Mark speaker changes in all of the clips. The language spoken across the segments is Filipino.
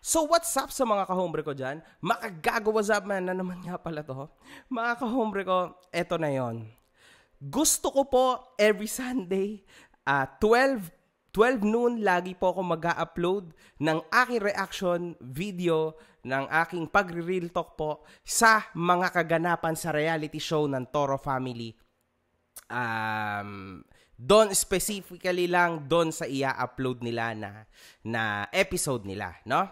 Speaker 1: So what's up sa mga kahombre ko dyan? Makagago, what's up man? Na naman nga pala to. Mga kahombre ko, eto na yon. Gusto ko po every Sunday, 12 noon, lagi po ako mag-upload ng aking reaction video ng aking pagre-real talk po sa mga kaganapan sa reality show ng Toro Family. Doon specifically lang doon sa i-upload nila na episode nila, no?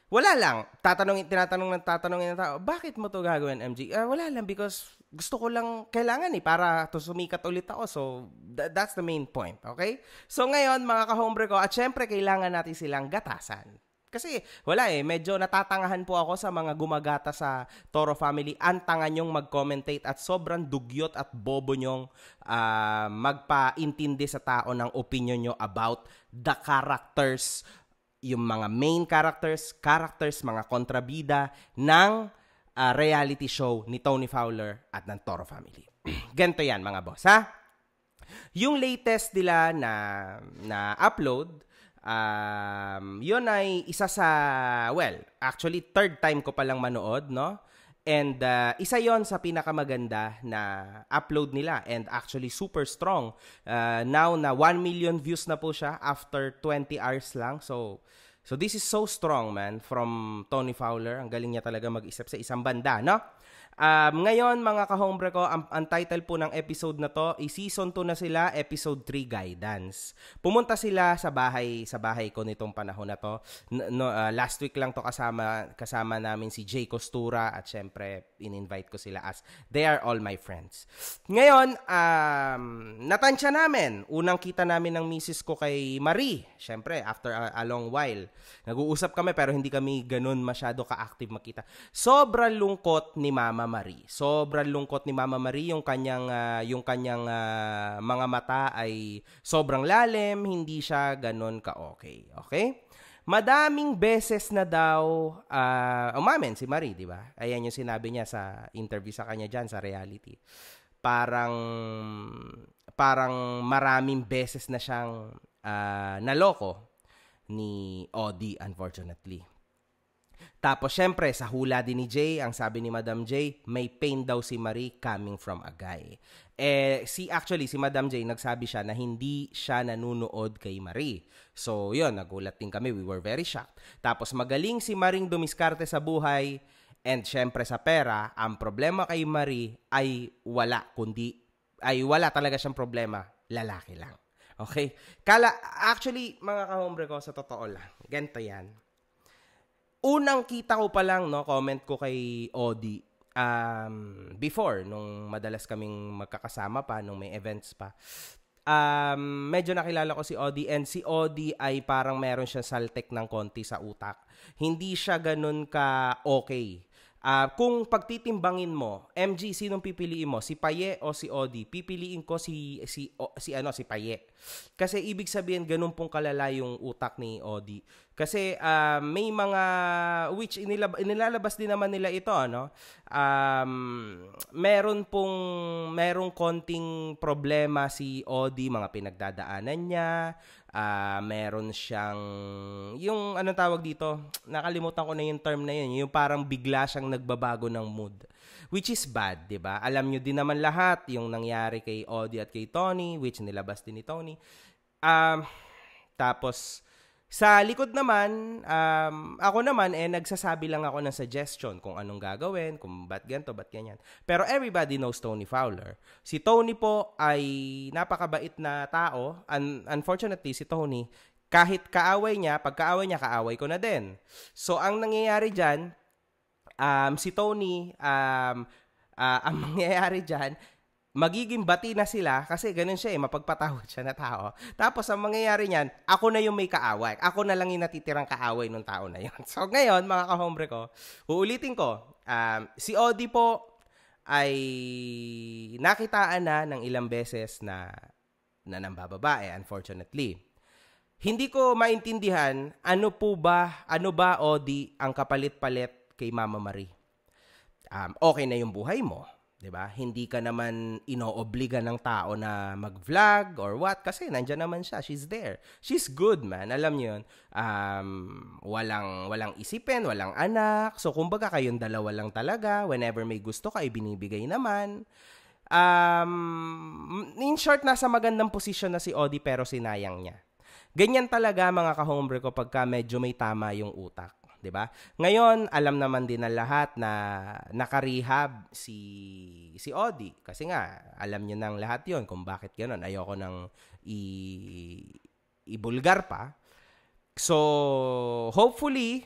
Speaker 1: Wala lang. Tinatanong ng tao, bakit mo to gagawin, MG? Wala lang, because gusto ko lang, kailangan para to sumikat ulit ako. So, that's the main point, okay? So, ngayon, mga kahombre ko, at syempre, kailangan natin silang gatasan. Kasi, wala medyo natatangahan po ako sa mga gumagata sa Toro Family. Antangan nyong mag-commentate at sobrang dugyot at bobo nyong magpaintindi sa tao ng opinion nyo about the characters, yung mga main characters, mga kontrabida ng reality show ni Tony Fowler at ng Toro Family. Ganito yan, mga boss, ha? Yung latest nila na upload, yun ay isa sa, actually third time ko palang manood, no? And isa yon sa pinakamaganda na upload nila, and actually super strong. Now na 1 million views na po siya after 20 hours lang. So this is so strong, man, from Tony Fowler. Ang galing niya talaga mag-isip sa isang banda, no? Ngayon, mga kahombre ko, ang title po ng episode na to, season 2 na sila, episode 3 guidance. Pumunta sila sa bahay ko nitong panahon na to. Last week lang to kasama namin si Jay Costura, at syempre, in-invite ko sila as they are all my friends. Ngayon, natansya namin. Unang kita namin ng misis ko kay Marie. Syempre, after a long while. Nag-uusap kami pero hindi kami ganun masyado ka-active makita. Sobrang lungkot ni Mama Marie. Sobrang lungkot ni Mama Marie, yung kanyang mga mata ay sobrang lalim, hindi siya ganun ka-okay. Okay? Madaming beses na daw umamin si Marie, di ba? Ayan yung sinabi niya sa interview sa kanya dyan sa reality. Parang maraming beses na siyang naloko ni Odie, unfortunately. Tapos, syempre, sa hula din ni Jay, ang sabi ni Madam Jay, may pain daw si Marie coming from a guy. Si Madam Jay, nagsabi siya na hindi siya nanunood kay Marie. So, yun, nagulat din kami. We were very shocked. Tapos, magaling si Maring dumiskarte sa buhay, and syempre sa pera. Ang problema kay Marie ay wala talaga siyang problema. Lalaki lang. Okay? Actually, mga kahombre ko, sa totoo lang, ganito yan. Unang kita ko pa lang, no, comment ko kay Odie, before, nung madalas kaming magkakasama pa, nung may events pa, medyo nakilala ko si Odie, and si Odie ay parang meron siya saltek ng konti sa utak. Hindi siya ganun ka-okay. Kung pagtitimbangin mo, MG, sinong pipiliin mo? Si Paye o si Odie? Pipiliin ko si Paye. Kasi ibig sabihin, ganun pong kalala yung utak ni Odie. Kasi may mga, which inilalabas din naman nila ito, ano? Merong konting problema si Odie, mga pinagdadaanan niya. Meron siyang, yung anong tawag dito, nakalimutan ko na yung term na yun, yung parang bigla siyang nagbabago ng mood, which is bad, di ba? Alam nyo din naman lahat yung nangyari kay Odie at kay Tony, which nilabas din ni Tony. Tapos sa likod naman, ako naman, nagsasabi lang ako ng suggestion kung anong gagawin, kung ba't ganito, ba't ganyan. Pero everybody knows Tony Fowler. Si Tony po ay napakabait na tao. Unfortunately, si Tony, kahit kaaway niya, pagkaaway niya, kaaway ko na din. So, ang nangyayari dyan, si Tony, ang mangyayari dyan, magiging bati na sila kasi ganun siya mapagpatawad siya na tao. Tapos ang mangyayari niyan, ako na yung may kaaway. Ako na lang yung natitirang kaaway ng tao na yun. So ngayon, mga kahombre ko, uulitin ko, si Odie po ay nakitaan na ng ilang beses na nambababae, unfortunately. Hindi ko maintindihan, ano ba, Odie, ang kapalit-palit kay Mama Marie? Okay na yung buhay mo. 'Di ba? Hindi ka naman inoobliga ng tao na mag-vlog or what kasi nandiyan naman siya. She's there. She's good, man. Alam niyo 'yun. Walang isipin, walang anak. So kumbaga kayong dalawa lang talaga. Whenever may gusto ka, ibinibigay naman. In short, nasa magandang posisyon na si Odi pero sinayang niya. Ganyan talaga mga ka-hombre ko pagka medyo may tama yung utak. 'Di ba? Ngayon, alam naman din ng lahat na naka-rehab si Odi kasi nga alam niyo nang lahat 'yon kung bakit ganoon. Ayoko nang ibulgar pa. So, hopefully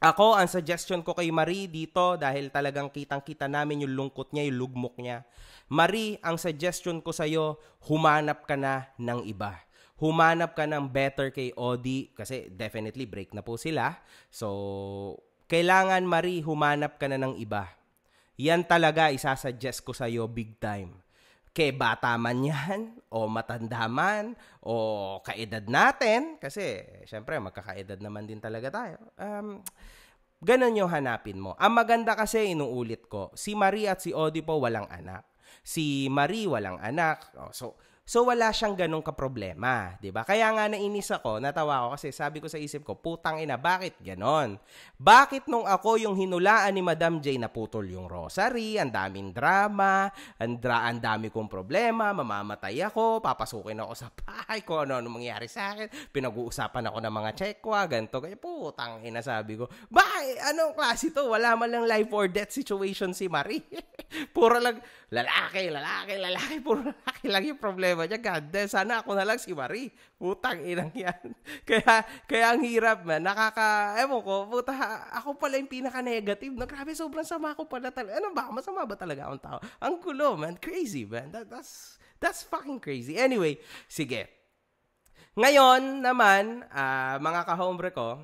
Speaker 1: ang suggestion ko kay Marie dito dahil talagang kitang-kita namin yung lungkot niya, yung lugmok niya. Marie, ang suggestion ko sa'yo, humanap ka na ng iba. Humanap ka ng better kay Odi kasi definitely break na po sila. So, kailangan Marie, humanap ka na ng iba. Yan talaga isasuggest ko sa'yo big time. Kay bata man yan, o matanda man, o kaedad natin, kasi syempre magkakaedad naman din talaga tayo. Ganon yung hanapin mo. Ang maganda kasi, inuulit ko, si Marie at si Odi po walang anak. Si Marie walang anak. So wala siyang ganong kaproblema, 'di ba? Kaya nga nainis ako, natawa ako kasi sabi ko sa isip ko, putang ina, bakit ganon? Bakit nung ako yung hinulaan ni Madam J na putol yung rosary, ang daming drama, ang dami kong problema, mamamatay ako, papasukin ako sa bahay ko, ano mangyayari sa akin, pinag-uusapan ako ng mga tsekwa, ganito, kaya putang ina, sabi ko, anong klase to? Wala man lang life or death situation si Marie. Puro lang lalaki, puro lalaki lang yung problema niya. God damn, sana ako na lang si Marie. Putang inang yan. Kaya ang hirap, man. Ewan ko, puta, ako pala yung pinaka-negative. No, grabe, sobrang sama ko pala talaga. Ano ba? Masama ba talaga akong tao? Ang kulo, man. Crazy, man. That's fucking crazy. Anyway, sige. Ngayon naman, mga ka-hombre ko,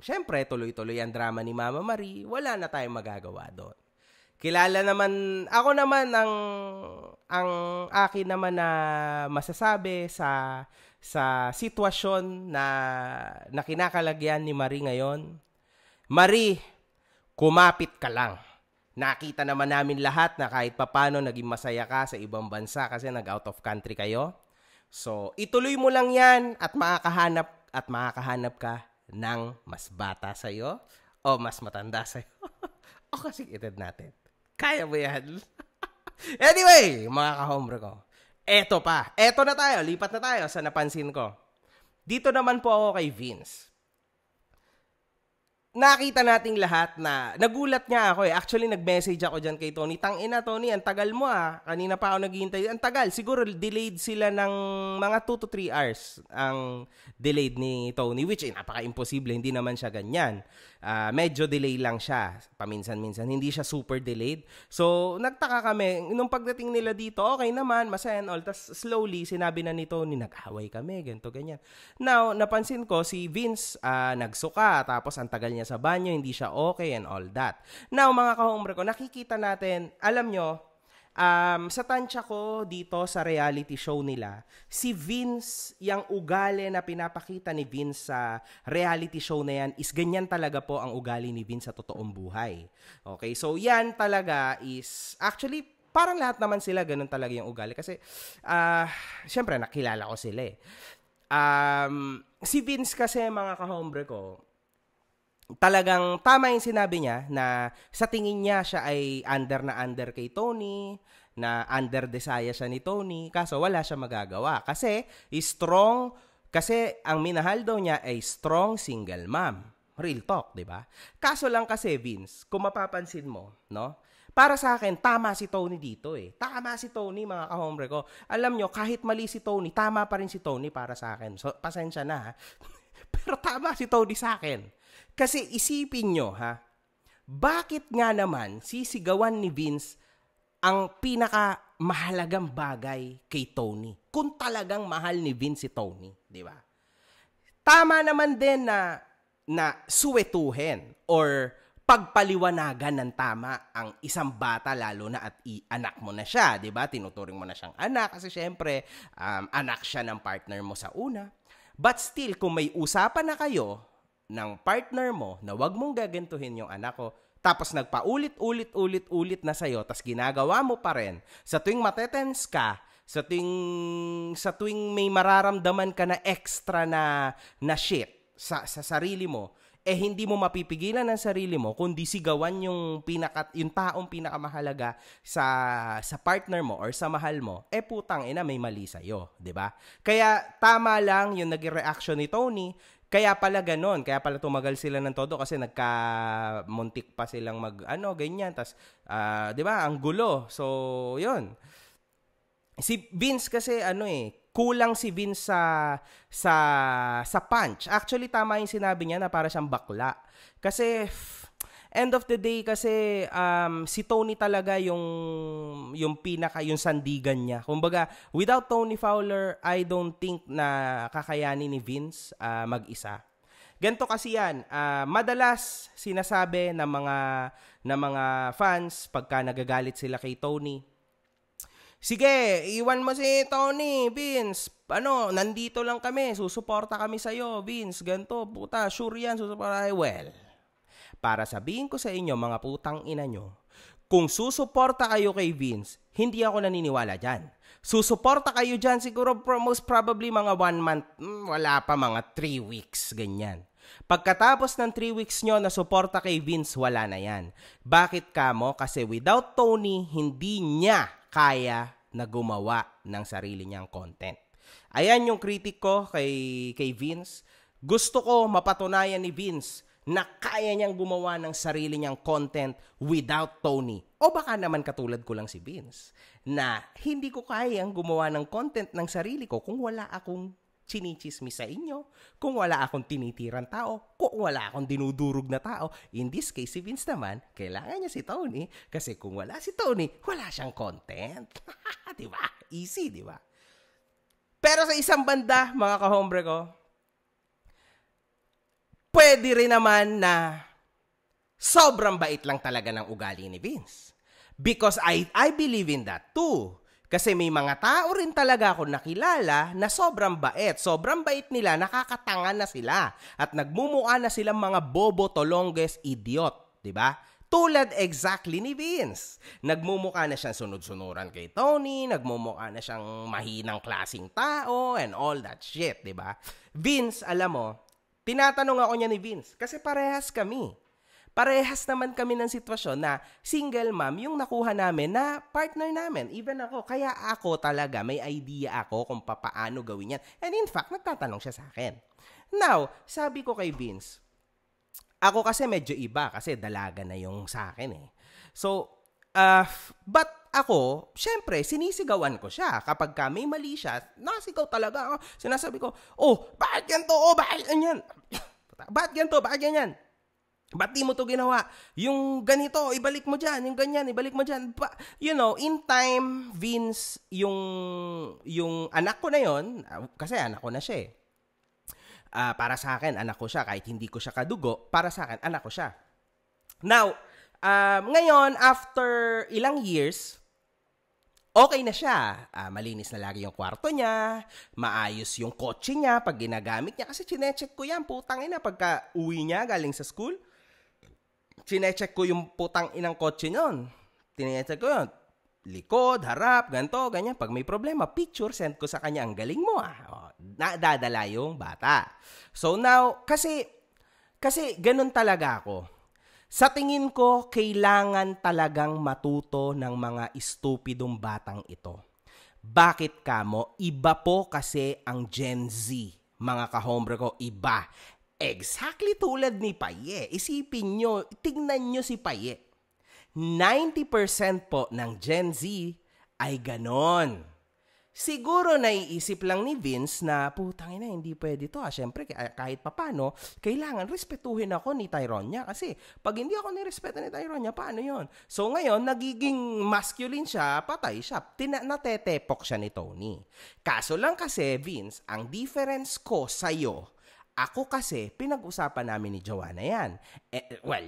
Speaker 1: syempre, tuloy-tuloy ang drama ni Mama Marie. Wala na tayong magagawa doon. Kilala naman, ako naman ang akin naman na masasabi sa sitwasyon na kinakalagyan ni Marie ngayon. Marie, kumapit ka lang. Nakita naman namin lahat na kahit papano naging masaya ka sa ibang bansa kasi nag-out of country kayo. So, ituloy mo lang yan at makakahanap ka ng mas bata sa'yo o mas matanda sa'yo. O kasing edad natin. Kaya mo yan? Anyway, mga ka-hombre ko. Eto na tayo. Lipat na tayo sa napansin ko. Dito naman po ako kay Vince. Nakita nating lahat na nagulat niya ako eh. Actually, nag-message ako dyan kay Tony. Tangina, Tony, ang tagal mo ah. Kanina pa ako naghihintay. Ang tagal. Siguro delayed sila ng mga 2 to 3 hours ang delayed ni Tony, which napaka-imposible. Hindi naman siya ganyan. Medyo delay lang siya. Paminsan-minsan. Hindi siya super delayed. So, nagtaka kami. Nung pagdating nila dito, okay naman, masaya and all. Tapos slowly, sinabi na ni Tony, nag-away kami, ganito, ganyan. Now, napansin ko, si Vince nagsuka. Tapos, ang tagal niya sa banyo, hindi siya okay and all that. Now, mga ka-hombre ko, nakikita natin, alam nyo, sa tansya ko dito sa reality show nila, si Vince, yung ugali na pinapakita ni Vince sa reality show na yan is ganyan talaga po ang ugali ni Vince sa totoong buhay. Okay, so yan talaga is, actually, parang lahat naman sila ganun talaga yung ugali. Kasi, syempre, nakilala ko sila eh. Si Vince kasi, mga ka-hombre ko, talagang tama yung sinabi niya na sa tingin niya siya ay under kay Tony, na under desire siya ni Tony, kaso wala siya magagawa kasi strong, kasi ang minahal daw niya ay strong single mom. Real talk, 'di ba? Kaso lang kasi Vince, kung mapapansin mo, no? Para sa akin, tama si Tony dito eh. Tama si Tony, mga ka-hombre ko. Alam nyo, kahit mali si Tony, tama pa rin si Tony para sa akin. So, pasensya na ha. Pero tama si Tony sa akin. Kasi isipin nyo, ha, bakit nga naman sisigawan ni Vince ang pinakamahalagang bagay kay Tony? Kung talagang mahal ni Vince si Tony, di ba? Tama naman din na suwetuhin or pagpaliwanagan ng tama ang isang bata, lalo na at anak mo na siya, di ba? Tinuturing mo na siyang anak kasi syempre, anak siya ng partner mo sa una. But still, kung may usapan na kayo ng partner mo na wag mong gagantuhin yung anak ko, tapos nagpaulit-ulit na sa'yo, tapos ginagawa mo pa rin, sa tuwing matetense ka, sa tuwing may mararamdaman ka na extra na shit sa sarili mo, hindi mo mapipigilan ng sarili mo kundi sigawan yung taong pinakamahalaga sa partner mo or sa mahal mo, putang ina, may mali sa'yo, di ba? Kaya tama lang yung naging reaction ni Tony. Kaya pala ganon, kaya pala tumagal sila ng todo kasi nagka-muntik pa silang ganyan, tas, di ba, ang gulo. So, yun. Si Vince kasi, kulang si Vince sa punch. Actually, tama yung sinabi niya na para siyang bakla. Kasi, end of the day kasi, si Tony talaga yung sandigan niya. Kumbaga, without Tony Fowler, I don't think na kakayanin ni Vince mag-isa. Ganito kasi yan, madalas sinasabi ng mga fans pagka nagagalit sila kay Tony, sige, iwan mo si Tony, Vince. Nandito lang kami, susuporta kami sa'yo, Vince. Ganto, puta, sure yan, susuporta. Well, para sabihin ko sa inyo, mga putang ina nyo, kung susuporta kayo kay Vince, hindi ako naniniwala dyan. Susuporta kayo dyan, siguro most probably mga 1 month, wala pa, mga 3 weeks, ganyan. Pagkatapos ng 3 weeks nyo na suporta kay Vince, wala na yan. Bakit kamo? Kasi without Tony, hindi niya kaya na gumawa ng sarili niyang content. Ayan yung critic ko kay Vince. Gusto ko mapatunayan ni Vince na kaya niyang gumawa ng sarili niyang content without Tony. O baka naman katulad ko lang si Vince, na hindi ko kayang gumawa ng content ng sarili ko kung wala akong chinichismis sa inyo, kung wala akong tinitirang tao, kung wala akong dinudurog na tao. In this case, si Vince naman, kailangan niya si Tony kasi kung wala si Tony, wala siyang content. Diba? Easy, diba? Pero sa isang banda, mga kahombre ko, pwede rin naman na sobrang bait lang talaga ng ugali ni Vince. Because I believe in that too. Kasi may mga tao rin talaga ako nakilala na sobrang bait. Sobrang bait nila, nakakatanga na sila. At nagmumukha na silang mga bobo, tolongges, idiot. Diba? Tulad exactly ni Vince. Nagmumukha na siyang sunod-sunuran kay Tony, nagmumukha na siyang mahinang klaseng tao, and all that shit, diba? Vince, alam mo, tinatanong ako niya ni Vince, kasi parehas kami. Parehas naman kami ng sitwasyon na single mom yung nakuha namin na partner namin. Even ako. Kaya ako talaga, may idea ako kung paano gawin yan. And in fact, nagtatanong siya sa akin. Now, sabi ko kay Vince, ako kasi medyo iba kasi dalaga na yung sa akin eh. So, but ako, syempre, sinisigawan ko siya. Kapag may mali siya, nasigaw talaga. Sinasabi ko, bakit ganito? Bakit ganyan? Bakit ganito? Bakit ganyan? Ba't di mo to ginawa? Yung ganito, ibalik mo dyan. Yung ganyan, ibalik mo dyan. In time, Vince, yung anak ko na yon, kasi anak ko na siya eh. Para sa akin, anak ko siya. Kahit hindi ko siya kadugo, para sa akin, anak ko siya. Now, ngayon, after ilang years, okay na siya. Malinis na lagi yung kwarto niya, maayos yung kotse niya pag ginagamit niya. Kasi chinecheck ko yan, putang ina, pagka uwi niya galing sa school, chinecheck ko yung putang inang kotse nun. Tinecheck ko yun. Likod, harap, ganito, ganyan. Pag may problema, picture, send ko sa kanya. Ang galing mo nadadala yung bata. So now, kasi ganun talaga ako. Sa tingin ko, kailangan talagang matuto ng mga estupidong batang ito. Bakit kamo? Iba po kasi ang Gen Z. Mga kahombre ko, iba. Exactly tulad ni Paye. Isipin nyo, tingnan nyo si Paye. 90% po ng Gen Z ay ganon. Siguro naiisip lang ni Vince na, putang ina, hindi pwede to. Siyempre, kahit papano, kailangan respetuhin ako ni Tyronia. Kasi pag hindi ako nirespeto ni Tyronia, paano yon? So ngayon, nagiging masculine siya, patay siya. Natetepok siya ni Tony. Kaso lang kasi, Vince, ang difference ko sa'yo, ako kasi, pinag-usapan namin ni Joanna yan.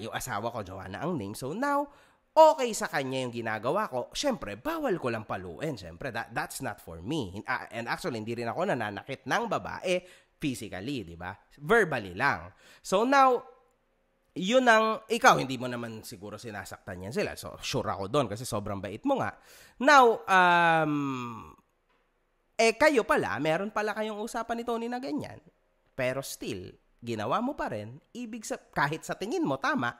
Speaker 1: Yung asawa ko, Joanna ang name. So now, okay sa kanya yung ginagawa ko. Siyempre, bawal ko lang paluin. Siyempre, that's not for me. And actually, hindi rin ako nananakit ng babae physically, di ba? Verbally lang. So now, yun ang, ikaw, hindi mo naman siguro sinasaktan yan sila. So, sure ako doon kasi sobrang bait mo nga. Now, kayo pala, meron pala kayong usapan ni Tony na ganyan. Pero still, ginawa mo pa rin, kahit sa tingin mo, tama,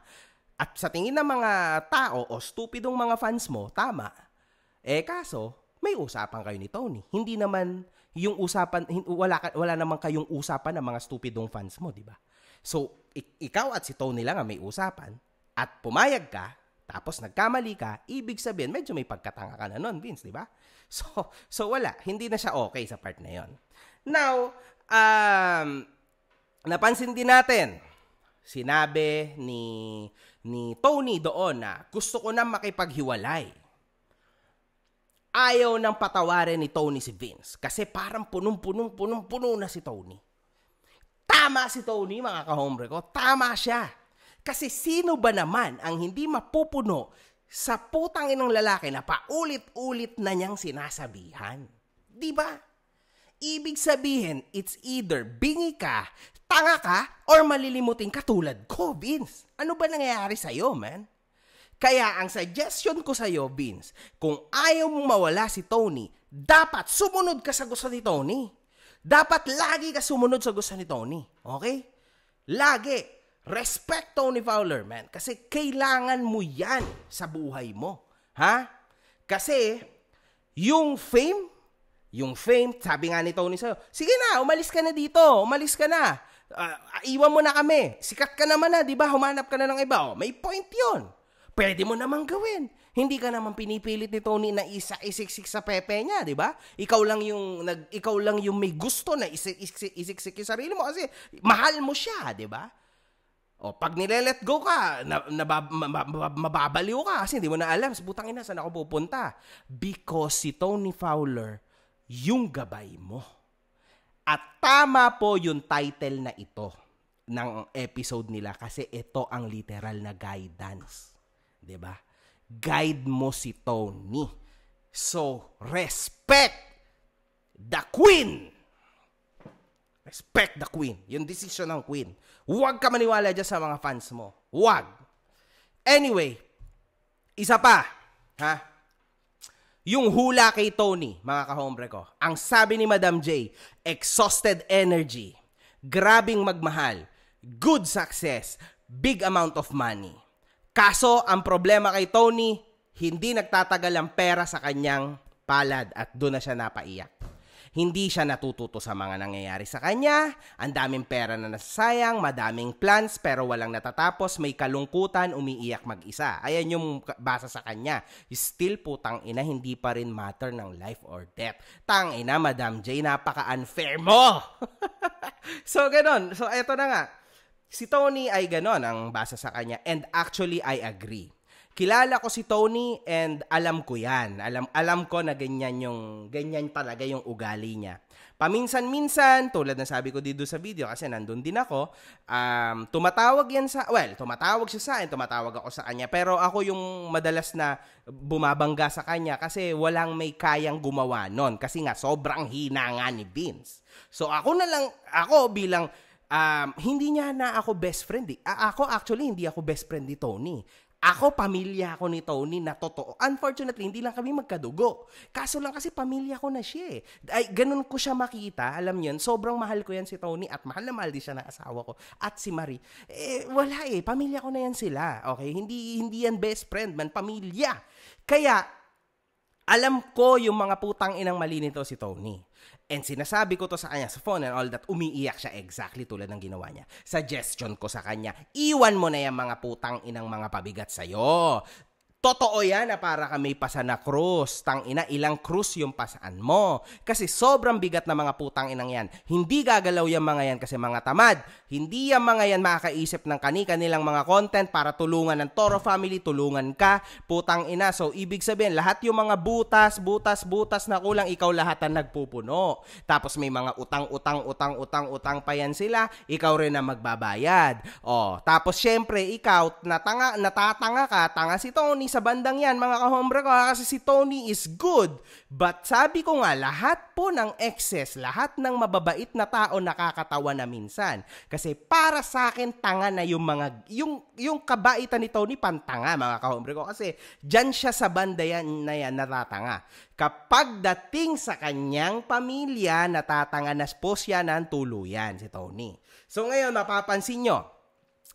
Speaker 1: at sa tingin ng mga tao o stupidong mga fans mo, tama. Kaso, may usapan kayo ni Tony. Hindi naman yung usapan, wala naman kayong usapan ng mga stupidong fans mo, di ba? So, ikaw at si Tony lang ang may usapan at pumayag ka, tapos nagkamali ka, ibig sabihin, medyo may pagkatanga ka na nun, Vince, di ba? So wala. Hindi na siya okay sa part na yon. Now, napansin din natin, sinabi ni Tony doon na gusto ko na makipaghiwalay. Ayaw nang patawarin ni Tony si Vince kasi parang punong-puno na si Tony. Tama si Tony, mga kahombre ko. Tama siya. Kasi sino ba naman ang hindi mapupuno sa putang inang lalaki na paulit-ulit na niyang sinasabihan? Di ba? Ibig sabihin, it's either bingi ka, tanga ka, or malilimutin ka tulad ko, Vince. Ano ba nangyayari sa'yo, man? Kaya ang suggestion ko sa'yo, Vince, kung ayaw mong mawala si Tony, dapat sumunod ka sa gusto ni Tony. Dapat lagi ka sumunod sa gusto ni Tony. Okay? Lagi. Respect Tony Fowler, man. Kasi kailangan mo yan sa buhay mo. Ha? Kasi, yung fame, sabi nga ni Tony sa'yo, sige na, umalis ka na dito. Umalis ka na. Iwan mo na kami. Sikat ka naman na, di ba? Humanap ka na ng iba. May point yon. Pwede mo namang gawin. Hindi ka naman pinipilit ni Tony na isiksik sa pepe niya, di ba? Ikaw lang yung may gusto na isiksik yung sarili mo kasi mahal mo siya, di ba? O pag nile-let go ka, mababaliw ka kasi hindi mo na alam sa butang ina saan ako pupunta. Because si Tony Fowler yung gabay mo. At tama po yung title na ito ng episode nila kasi ito ang literal na guidance. Diba? Guide mo si Tony. So, respect the queen. Respect the queen. Yung decision ng queen. Huwag ka maniwala dyan sa mga fans mo. Huwag. Anyway, isa pa. Ha? Yung hula kay Tony, mga kahombre ko. Ang sabi ni Madam J, exhausted energy, grabing magmahal, good success, big amount of money. Kaso, ang problema kay Tony, hindi nagtatagal ang pera sa kanyang palad at doon na siya napaiyak. Hindi siya natututo sa mga nangyayari sa kanya, ang daming pera na nasasayang, madaming plans pero walang natatapos, may kalungkutan, umiiyak mag-isa. Ayan yung basa sa kanya. Still putang ina, hindi pa rin matter ng life or death. Tang ina, Madam J, napaka-unfair mo! So, ganon. So, eto na nga. Si Tony ay ganon ang basa sa kanya and actually I agree. Kilala ko si Tony and alam ko yan. Alam ko na ganyan talaga yung ugali niya. Paminsan-minsan, tulad na sabi ko dito sa video kasi nandun din ako, tumatawag siya sa akin, tumatawag ako sa kanya. Pero ako yung madalas na bumabangga sa kanya kasi walang may kayang gumawa nun. Kasi nga sobrang hina nga ni Vince. So ako bilang hindi niya na ako best friend. Ako actually, hindi ako best friend ni Tony. Ako, pamilya ako ni Tony na totoo. Unfortunately, hindi lang kami magkadugo. Kaso lang kasi pamilya ko na siya eh. Ay, ganun ko siya makita. Alam niyo, sobrang mahal ko yan si Tony at mahal na mahal din siya ng asawa ko. At si Marie. Wala eh. Pamilya ko na yan sila. Okay? Hindi yan best friend man. Pamilya. Kaya, alam ko yung mga putang inang mali nito si Tony. And sinasabi ko to sa kanya sa phone and all that, umiiyak siya exactly tulad ng ginawa niya. Suggestion ko sa kanya, iwan mo na yung mga putang inang mga pabigat sa'yo. Totoo yan na para kami pasa na krus. Tang ina, ilang krus yung pasaan mo. Kasi sobrang bigat na mga putang inang yan. Hindi gagalaw yung mga yan kasi mga tamad. Hindi yung mga yan makakaisip ng kanilang mga content para tulungan ng Toro family, tulungan ka, putang ina. So, ibig sabihin, lahat yung mga butas na kulang, ikaw lahat ang nagpupuno. Tapos may mga utang pa yan sila, ikaw rin ang magbabayad. Tapos syempre, ikaw, natatanga ka, tanga si Tony, sa bandang yan, mga kahombre ko, kasi si Tony is good. But sabi ko nga, lahat po ng excess, lahat ng mababait na tao nakakatawa na minsan. Kasi para sa akin, tanga na yung kabaitan ni Tony, pantanga, mga kahombre ko. Kasi dyan siya sa banda yan na yan natatanga. Kapag dating sa kanyang pamilya, natatanga na po siya ng tuluyan, si Tony. So ngayon, mapapansin nyo,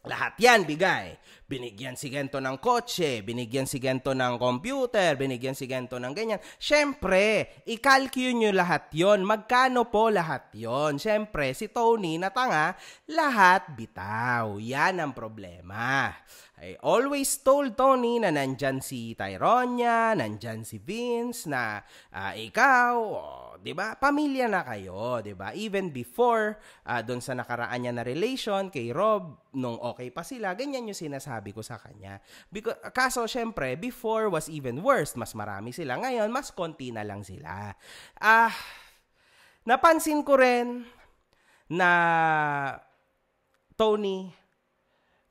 Speaker 1: lahat yan bigay. Binigyan si Gento ng kotse, binigyan si Gento ng computer, binigyan si Gento ng ganyan. Siyempre, i-calculate nyo lahat yon. Magkano po lahat yon? Siyempre, si Tony na tanga, lahat bitaw. Yan ang problema. I always told Tony na nandyan si Tyronia, nandyan si Vince, na ikaw, di ba? Pamilya na kayo, di ba? Even before, doon sa nakaraan niya na relation kay Rob, nung okay pa sila, ganyan yung sinasabi ko sa kanya. Kaso, syempre, before was even worse. Mas marami sila. Ngayon, mas konti na lang sila. Napansin ko rin na Tony,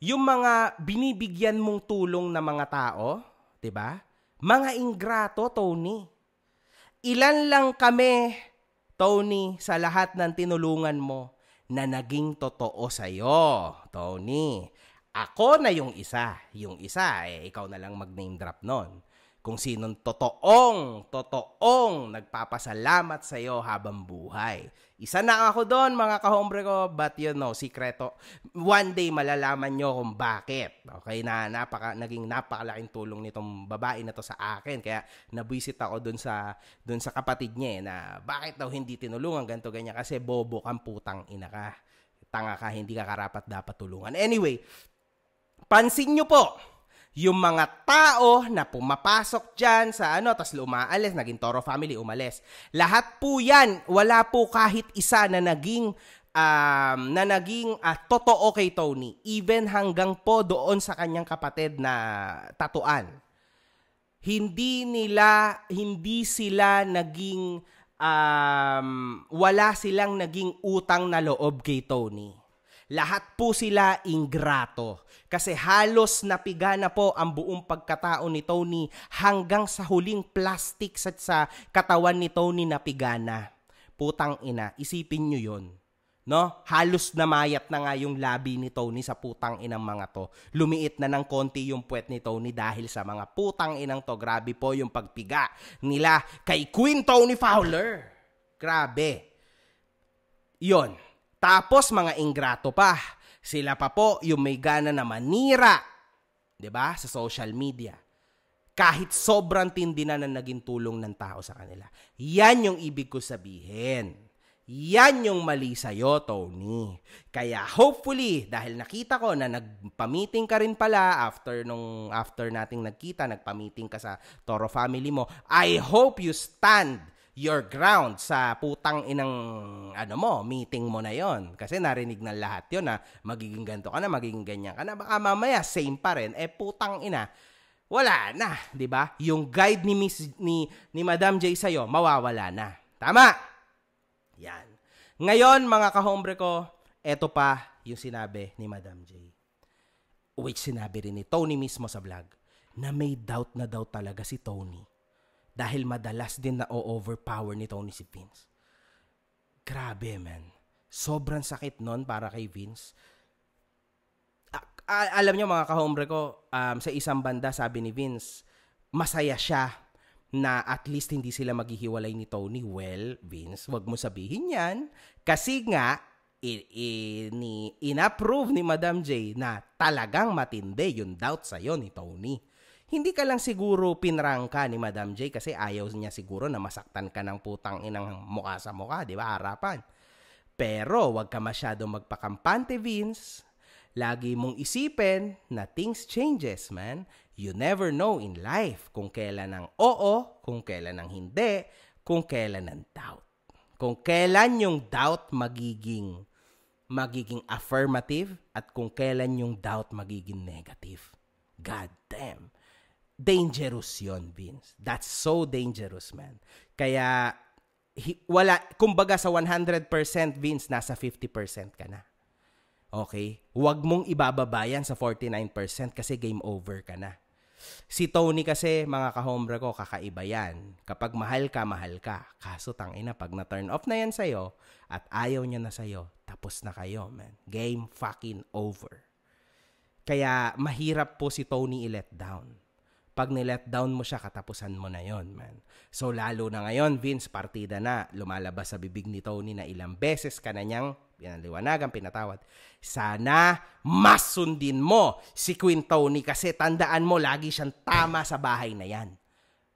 Speaker 1: yung mga binibigyan mong tulong na mga tao, 'di ba? Mga ingrato, Tony. Ilan lang kami, Tony, sa lahat ng tinulungan mo na naging totoo sa iyo, Tony. Ako na yung isa. Yung isa, ikaw na lang mag-name drop nun. Kung sinong totoong nagpapasalamat sa iyo habang buhay. Isa na ako doon, mga kahombre ko, but sikreto. One day malalaman nyo kung bakit. Okay, naging napakalaking tulong nitong babae na to sa akin. Kaya nabwisit ako doon sa kapatid niya na bakit daw hindi tinulungan ganito ganyan kasi bobo kang putang ina ka. Tanga ka, hindi ka karapat dapat tulungan. Anyway, pansin nyo po, yung mga tao na pumapasok dyan sa tas umaalis, naging Toro family, umalis. Lahat po yan, wala po kahit isa na naging totoo kay Tony. Even hanggang po doon sa kanyang kapatid na tatuan. Hindi sila naging, wala silang naging utang na loob kay Tony. Lahat po sila ingrato. Kasi halos napiga na po ang buong pagkatao ni Tony hanggang sa huling plastic sa katawan ni Tony napiga na. Putang ina, isipin nyo yun. No? Halos namayat na nga yung labi ni Tony sa putang inang mga to. Lumiit na ng konti yung puwet ni Tony dahil sa mga putang inang to. Grabe po yung pagpiga nila kay Queen Tony Fowler. Grabe. Yon. Tapos mga ingrato pa. Sila pa po yung may gana na manira, 'di ba, sa social media. Kahit sobrang tindi na naging tulong ng tao sa kanila. Yan yung ibig ko sabihin. Yan yung mali sa'yo, Tony. Kaya hopefully, dahil nakita ko na nagpa-meeting ka rin pala after nating nagkita, nagpa-meeting ka sa Toro family mo, I hope you stand your ground sa putang inang meeting mo na yon. Kasi narinig ng lahat yon na magiging ganito ka na, magiging ganyan ka na. Baka mamaya same pa rin. Putang ina, wala na, 'di ba? Yung guide ni Madam J sa'yo, mawawala na. Tama? Yan. Ngayon, mga kahombre ko, eto pa yung sinabi ni Madam J. Which sinabi rin ni Tony mismo sa vlog, na may doubt na daw talaga si Tony. Dahil madalas din na overpower ni Tony si Vince. Grabe, man. Sobrang sakit nun para kay Vince. Alam nyo, mga kahombre ko, sa isang banda, sabi ni Vince, masaya siya na at least hindi sila maghihiwalay ni Tony. Well, Vince, wag mo sabihin yan. Kasi nga, in-approve ni Madam J na talagang matindi yung doubt sa'yo ni Tony. Hindi ka lang siguro pinrangka ni Madam J kasi ayaw niya siguro na masaktan ka ng putang inang mukha sa mukha, di ba? Harapan. Pero wag ka masyado magpakampante, Vince. Lagi mong isipin na things changes, man. You never know in life kung kailan ang oo, kung kailan ang hindi, kung kailan ang doubt. Kung kailan yung doubt magiging affirmative at kung kailan yung doubt magiging negative. God damn. Dangerous yon, Vince. That's so dangerous, man. Kaya, kumbaga sa 100% Vince, nasa 50% ka na. Okay? Huwag mong ibababa yan sa 49% kasi game over ka na. Si Tony kasi, mga kahombre ko, kakaiba yan. Kapag mahal ka, mahal ka. Kaso tangina, pag na-turn off na yan sa'yo, at ayaw niya na sa'yo, tapos na kayo, man. Game fucking over. Kaya mahirap po si Tony i-let down. Pag ni-let down mo siya, katapusan mo na yon, man. So lalo na ngayon, Vince, partida na. Lumalabas sa bibig ni Tony na ilang beses ka na niyang pinaliwanagan, pinatawad. Sana mas sundin mo si Queen Tony kasi tandaan mo, lagi siyang tama sa bahay na yan.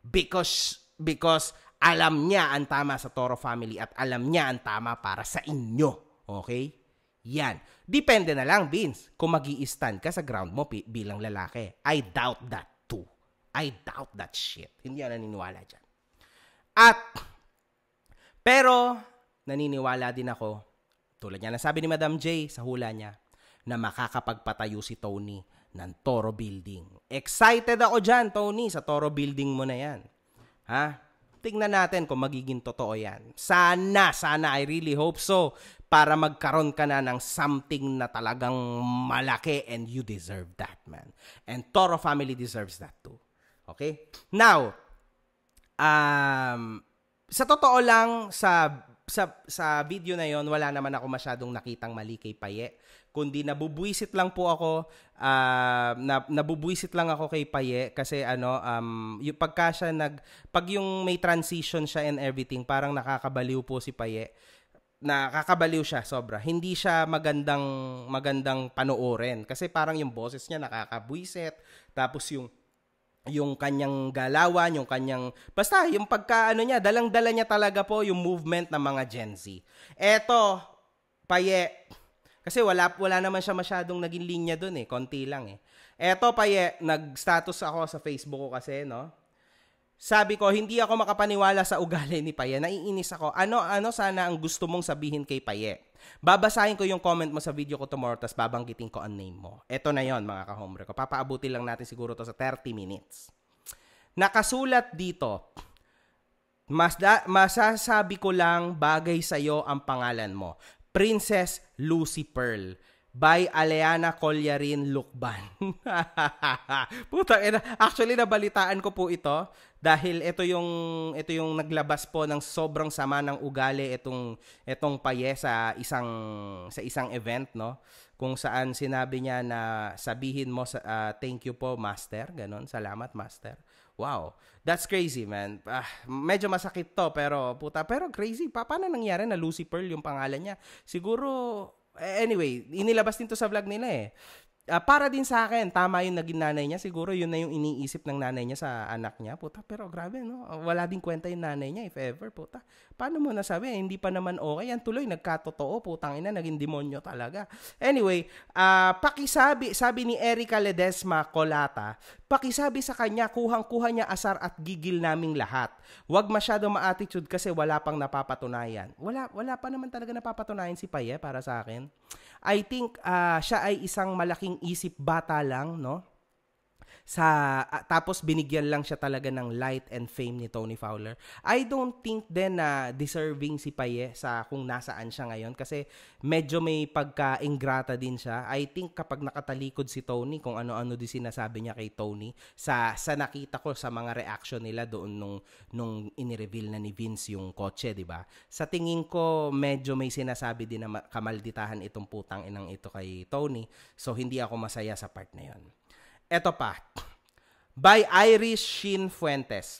Speaker 1: Because alam niya ang tama sa Toro family at alam niya ang tama para sa inyo. Okay? Yan. Depende na lang, Vince, kung mag-i-stand ka sa ground mo bilang lalaki. I doubt that too. I doubt that shit. Hindi ako naniniwala dyan. Pero, naniniwala din ako, tulad niya nasabi ni Madam J sa hula niya, na makakapagpatayo si Tony ng Toro Building. Excited ako dyan, Tony, sa Toro Building mo na yan. Ha? Tingnan natin kung magiging totoo yan. Sana, I really hope so, para magkaroon ka na ng something na talagang malaki and you deserve that, man. And Toro family deserves that too. Okay? Now, sa totoo lang, sa video na yon, wala naman ako masyadong nakitang mali kay Paye. Kundi nabubwisit lang po ako, nabubwisit lang ako kay Paye kasi yung pag yung may transition siya and everything, parang nakakabaliw po si Paye. Nakakabaliw siya sobra. Hindi siya magandang panoorin kasi parang yung boses niya nakakabwisit, tapos yung kanyang galawan, yung kanyang basta yung niya, dalang-dala niya talaga po yung movement ng mga Gen Z. Eto, Paye, kasi wala naman siya masyadong naging linya doon konti lang Eto, Paye, nag-status ako sa Facebook ko kasi, no? Sabi ko, hindi ako makapaniwala sa ugali ni Paye. Naiinis ako. Ano sana ang gusto mong sabihin kay Paye? Babasahin ko yung comment mo sa video ko tomorrow, tas babanggitin ko ang name mo. Eto na yon, mga kahombre ko. Papaabuti lang natin siguro to sa 30 minutes. Nakasulat dito, masasabi ko lang bagay sa'yo ang pangalan mo. Princess Lucy Pearl. By Aleana Collarin Lukban. Putang ina. Actually, nabalitaan ko po ito dahil ito yung naglabas po ng sobrang sama ng ugali itong Paye sa isang event, no? Kung saan sinabi niya na sabihin mo thank you po, master, ganon. Salamat, master. Wow, that's crazy, man. Medyo masakit to pero crazy. Paano nangyari na Lucy Pearl yung pangalan niya? Siguro anyway, inilabas din to sa vlog nila para din sa akin, tama yung naging nanay niya. Siguro yun na yung iniisip ng nanay niya sa anak niya. Puta, pero grabe, no? Wala din kwenta yung nanay niya, if ever, puta. Paano mo nasabi? Hindi pa naman okay. Yan tuloy, nagkatotoo, putang ina, naging demonyo talaga. Anyway, sabi ni Erica Ledesma Colata, pakisabi sa kanya, kuhang-kuha niya asar at gigil naming lahat. Huwag masyado ma-attitude kasi wala pang napapatunayan. Wala pa naman talaga napapatunayan si Paye para sa akin. I think siya ay isang malaking isip bata lang, no? Tapos binigyan lang siya talaga ng light and fame ni Tony Fowler. I don't think din na deserving si Paye sa kung nasaan siya ngayon kasi medyo may pagka-ingrata din siya. I think kapag nakatalikod si Tony, kung ano-ano din sinasabi niya kay Tony, sa nakita ko sa mga reaction nila doon nung inireveal na ni Vince yung kotse, di ba? Sa tingin ko, medyo may sinasabi din na kamalditahan itong putang inang ito kay Tony. So, hindi ako masaya sa part na yon. Eto pa, by Irish Shin Fuentes.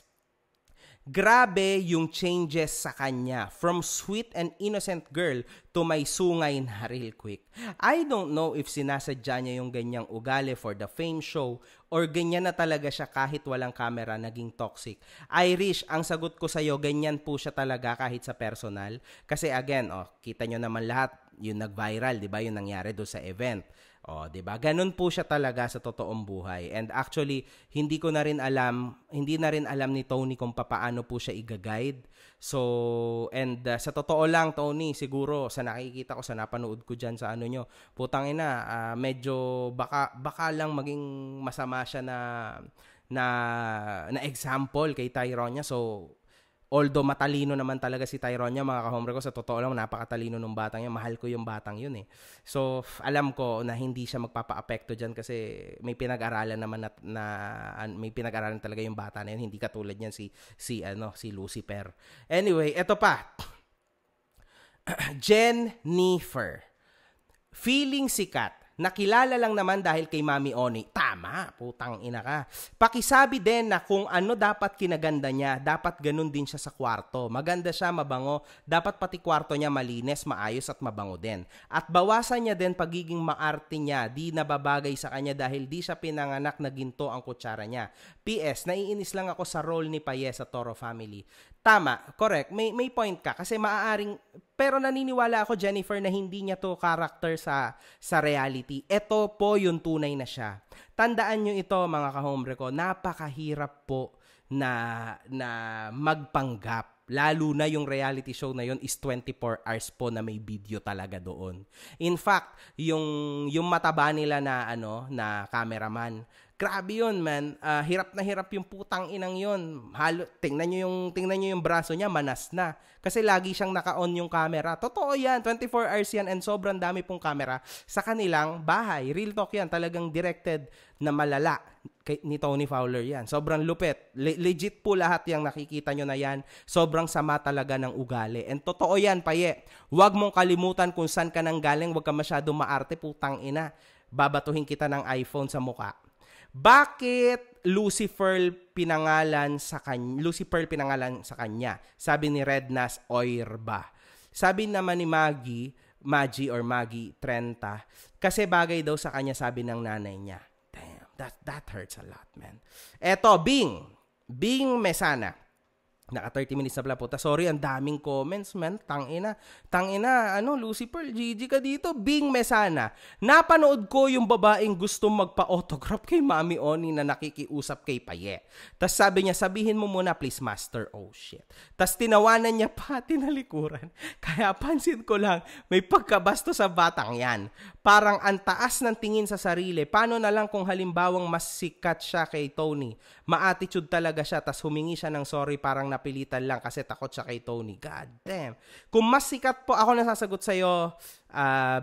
Speaker 1: Grabe yung changes sa kanya from sweet and innocent girl to may sungay na real quick. I don't know if sinasadya niya yung ganyang ugali for the fame show or ganyan na talaga siya kahit walang camera naging toxic. Irish, ang sagot ko sa'yo, ganyan po siya talaga kahit sa personal. Kasi again, kita nyo naman lahat, yung nag-viral, di ba, yung nangyari doon sa event. 'Di ba? Ganun po siya talaga sa totoong buhay. And actually, hindi na rin alam ni Tony kung paano po siya i-guide. So, and sa totoo lang, Tony, siguro sa nakikita ko, sa napanood ko diyan sa nyo, putang ina, medyo baka lang maging masama siya na example kay Tyronia. So, Although matalino naman talaga si Tyronia, mga kahombre ko, sa totoo lang, napakatalino ng batang yan. Mahal ko yung batang yun eh. So, alam ko na hindi siya magpapa-apekto dyan kasi may pinag-aralan naman may pinag-aralan talaga yung bata na yun. Hindi katulad niyan si Lucifer. Anyway, eto pa. Jennifer. Feeling sikat. Nakilala lang naman dahil kay Mami Oni. Tama, putang ina ka. Pakisabi din na kung ano dapat kinaganda niya, dapat ganun din siya sa kwarto. Maganda siya, mabango. Dapat pati kwarto niya malinis, maayos at mabango din. At bawasan niya din pagiging maarte niya. Di nababagay sa kanya dahil di siya pinanganak na ginto ang kutsara niya. PS, naiinis lang ako sa role ni Paye sa Toro family. Tama, correct. May point ka kasi maaaring, pero naniniwala ako, Jennifer, na hindi niya to character sa reality. Ito po yung tunay na siya. Tandaan nyo ito, mga kahombre ko, napakahirap po na magpanggap. Lalo na yung reality show na yun is 24 hours po na may video talaga doon. In fact, yung mataba nila na cameraman, grabe yun, man. Hirap na hirap yung putang inang yun. Tingnan nyo yung braso niya, manas na. Kasi lagi siyang naka-on yung camera. Totoo yan, 24 hours yan and sobrang dami pong camera sa kanilang bahay. Real talk yan, talagang directed na malala ni Tony Fowler yan. Sobrang lupit. Legit po lahat yung nakikita nyo na yan. Sobrang sama talaga ng ugali. And totoo yan, Paye. Huwag mong kalimutan kung saan ka nang galing. Huwag ka masyado maarte, putang ina. Babatuhin kita ng iPhone sa muka. Bakit Lucifer pinangalan sa kanya? Sabi ni Rednas Oirba. Sabi naman ni Maggie 30, kasi bagay daw sa kanya, sabi ng nanay niya. Damn, that hurts a lot, man. Eto, Bing Mesana. Naka 30 minutes na pala po. Sorry, ang daming comments, man. Tangina, Lucifer, GG ka dito. Bing Mesana. Napanood ko yung babaeng gusto magpa-autograph kay Mami Oni na nakikiusap kay Paye. Tas sabi niya, sabihin mo muna, please, master. Oh, shit. Tas tinawanan niya pa, tinalikuran. Kaya pansin ko lang, may pagkabasto sa batang yan. Parang ang taas ng tingin sa sarili. Paano na lang kung halimbawang mas sikat siya kay Tony? Ma-attitude talaga siya, tas humingi siya ng sorry, parang napilitan lang kasi takot siya kay Tony. God damn. Kung mas sikat po, ako nasasagot sa'yo,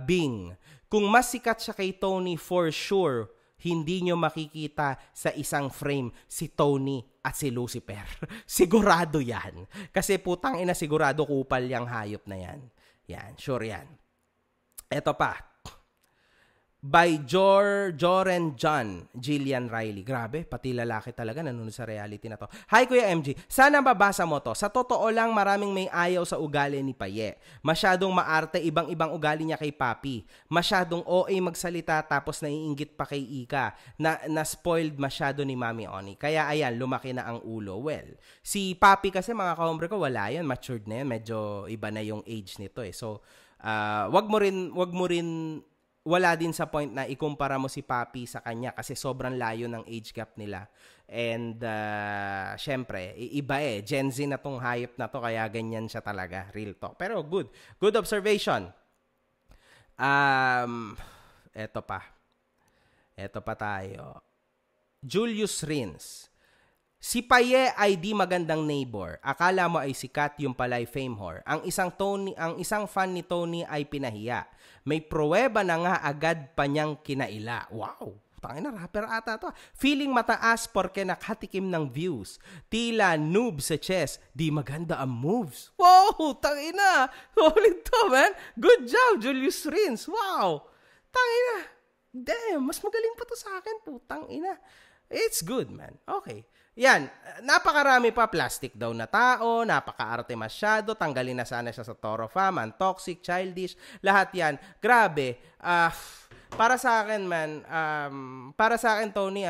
Speaker 1: Bing. Kung mas sikat siya kay Tony, for sure, hindi nyo makikita sa isang frame si Tony at si Lucifer. Sigurado yan. Kasi putang ina, sigurado kupal yung hayop na yan. Yan, sure yan. Eto pa. By Joren John, Jillian Riley. Grabe, pati lalaki talaga nanonood sa reality na to. Hi Kuya MG, sana mabasa mo to. Sa totoo lang, maraming may ayaw sa ugali ni Paye. Masyadong maarte, ibang-ibang ugali niya kay Papi. Masyadong OA magsalita tapos naiinggit pa kay Ika. Na-spoiled masyado ni Mami Oni. Kaya ayan, lumaki na ang ulo. Well, si Papi kasi mga kahombre ko, wala yan. Matured na yan. Medyo iba na yung age nito eh. So, wag mo rin wala din sa point na ikumpara mo si Papi sa kanya kasi sobrang layo ng age gap nila. And syempre, iba eh. Gen Z na tong hype na to kaya ganyan siya talaga. Real talk. Pero good. Good observation. Eto pa tayo. Julius Rins. Si Paye ay di magandang neighbor. Akala mo ay sikat, yung pala'y fame whore. Ang isang fan ni Tony ay pinahiya. May pruweba na nga agad pa niyang kinaila. Wow! Tangina, rapper ata to. Feeling mataas porke nakatikim ng views. Tila noob sa chess. Di maganda ang moves. Wow! Tangina! Solid to, man! Good job, Julius Rins! Wow! Tangina! Damn! Mas magaling pa to sa akin, putang ina. It's good, man. Okay. Yan, napakarami pa, plastic daw na tao, napaka-arte masyado, tanggalin na sana siya sa Toro Fam, toxic, childish, lahat yan. Grabe. Para sa akin, man, Tony,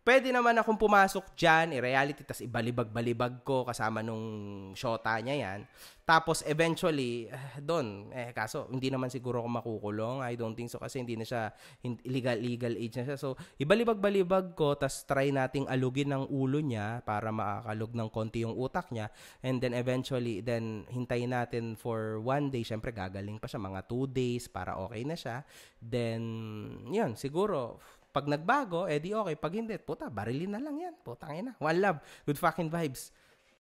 Speaker 1: pwede naman akong pumasok dyan, i-reality, tas ibalibag-balibag ko kasama nung shota niya yan. Tapos eventually, doon, kaso hindi naman siguro ako makukulong. I don't think so kasi hindi na siya, legal age na siya. So, ibalibag-balibag ko, tas try nating alugin ng ulo niya para makakalog ng konti yung utak niya. And then eventually, hintayin natin for 1 day. Siyempre, gagaling pa siya, mga 2 days para okay na siya. Then, yun, siguro, pag nagbago, di okay. Pag hindi, puta, barilin na lang yan. Putang ina. One love. Good fucking vibes.